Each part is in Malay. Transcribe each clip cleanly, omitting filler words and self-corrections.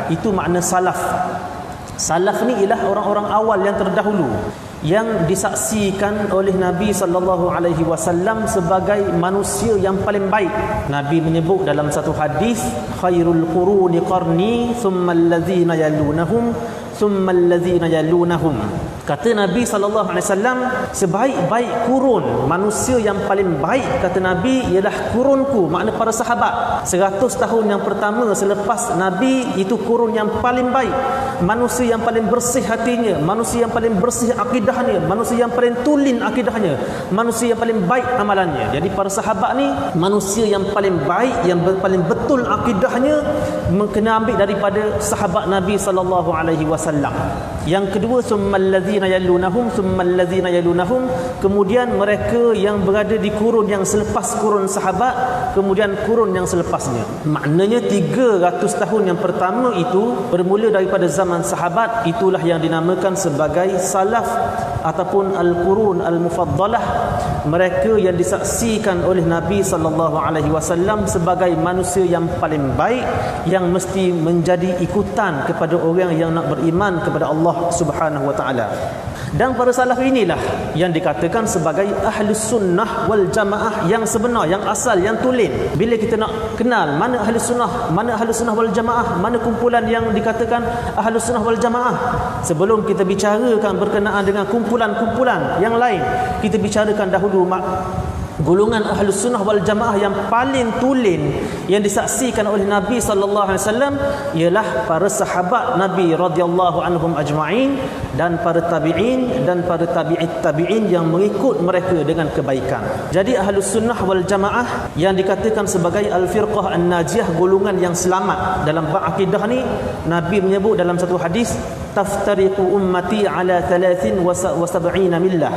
Itu makna salaf. Salaf ni ialah orang-orang awal yang terdahulu yang disaksikan oleh Nabi sallallahu alaihi wasallam sebagai manusia yang paling baik. Nabi menyebut dalam satu hadis, khairul quruni qarni thumma allazina yalunahum thumma allazina yalunahum. Kata Nabi sallallahu alaihi wasallam, sebaik-baik kurun, manusia yang paling baik kata Nabi ialah kurunku, makna para sahabat. 100 tahun yang pertama selepas Nabi itu kurun yang paling baik. Manusia yang paling bersih hatinya, manusia yang paling bersih akidahnya, manusia yang paling tulen akidahnya, manusia yang paling baik amalannya. Jadi para sahabat ni manusia yang paling baik, yang paling betul akidahnya, kena ambil daripada sahabat Nabi sallallahu alaihi wasallam. Yang kedua, summal ladzina yalunahum summal ladzina yalunahum, kemudian mereka yang berada di kurun yang selepas kurun sahabat, kemudian kurun yang selepasnya. Maknanya 300 tahun yang pertama itu bermula daripada zaman sahabat, itulah yang dinamakan sebagai salaf ataupun al-qurun al-mufaddalah. Mereka yang disaksikan oleh Nabi sallallahu alaihi wasallam sebagai manusia yang paling baik, yang mesti menjadi ikutan kepada orang yang nak beriman kepada Allah Subhanahu wa taala. Dan para salaf inilah yang dikatakan sebagai ahlus sunnah wal jamaah yang sebenar, yang asal, yang tulen. Bila kita nak kenal mana ahlus sunnah, mana ahlus sunnah wal jamaah, mana kumpulan yang dikatakan ahlus sunnah wal jamaah, sebelum kita bicarakan berkenaan dengan kumpulan-kumpulan yang lain, kita bicarakan dahulu golongan ahlus sunnah wal jamaah yang paling tulen yang disaksikan oleh Nabi sallallahu alaihi wasallam ialah para sahabat Nabi radhiyallahu anhum ajma'in, dan para tabi'in dan para tabi'it tabi'in yang mengikut mereka dengan kebaikan. Jadi ahlus sunnah wal jamaah yang dikatakan sebagai al-firqah an-najiyah, golongan yang selamat dalam bab akidah ni, Nabi menyebut dalam satu hadis, taftariqu ummati ala 73 millah.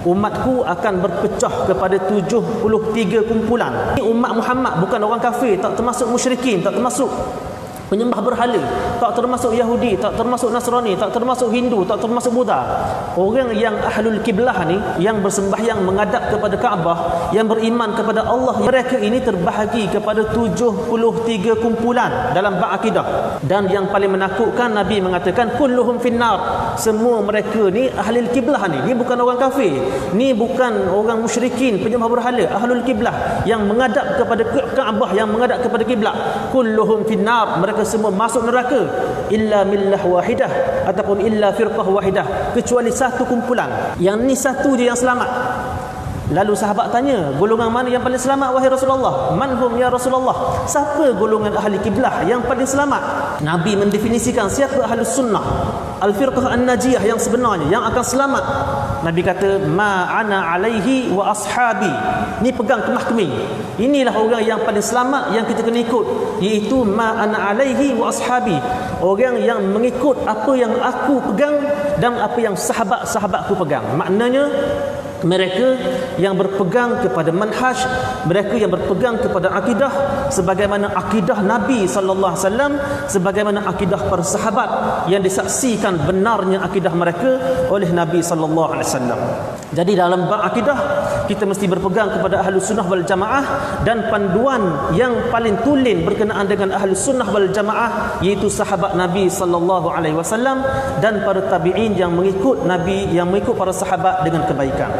Umatku akan berpecah kepada 73 kumpulan. Ini umat Muhammad, bukan orang kafir, tak termasuk musyrikin, tak termasuk penyembah berhala, tak termasuk Yahudi, tak termasuk Nasrani, tak termasuk Hindu, tak termasuk Buddha. Orang yang ahlul kiblah ni, yang bersembahyang menghadap kepada Kaabah, yang beriman kepada Allah, mereka ini terbahagi kepada 73 kumpulan dalam bab akidah. Dan yang paling menakutkan, Nabi mengatakan kulluhum finnar, semua mereka ni ahlul kiblah ni bukan orang kafir, ni bukan orang musyrikin, penyembah berhala, ahlul kiblah yang menghadap kepada Kaabah, yang menghadap kepada kiblat. Kulluhum finnar, mereka semua masuk neraka, illa millah wahidah ataupun illa firqah wahidah, kecuali satu kumpulan. Yang ni satu je yang selamat. Lalu sahabat tanya, golongan mana yang paling selamat wahai Rasulullah? Manhum ya Rasulullah? Siapa golongan ahli kiblah yang paling selamat? Nabi mendefinisikan siapa ahlus sunnah, al-firqah an-najiyah yang sebenarnya, yang akan selamat. Nabi kata, ma ana alaihi wa ashabi. Ni pegang kemah keming. Inilah orang yang paling selamat yang kita kena ikut, iaitu ma ana alaihi wa ashabi. Orang yang mengikut apa yang aku pegang dan apa yang sahabat-sahabatku pegang. Maknanya mereka yang berpegang kepada manhaj, mereka yang berpegang kepada akidah sebagaimana akidah Nabi sallallahu alaihi wasallam, sebagaimana akidah para sahabat yang disaksikan benarnya akidah mereka oleh Nabi sallallahu alaihi wasallam. Jadi dalam bab akidah kita mesti berpegang kepada ahlus sunnah wal jamaah, dan panduan yang paling tulen berkenaan dengan ahlus sunnah wal jamaah iaitu sahabat Nabi sallallahu alaihi wasallam dan para tabi'in yang mengikut Nabi, yang mengikut para sahabat dengan kebaikan.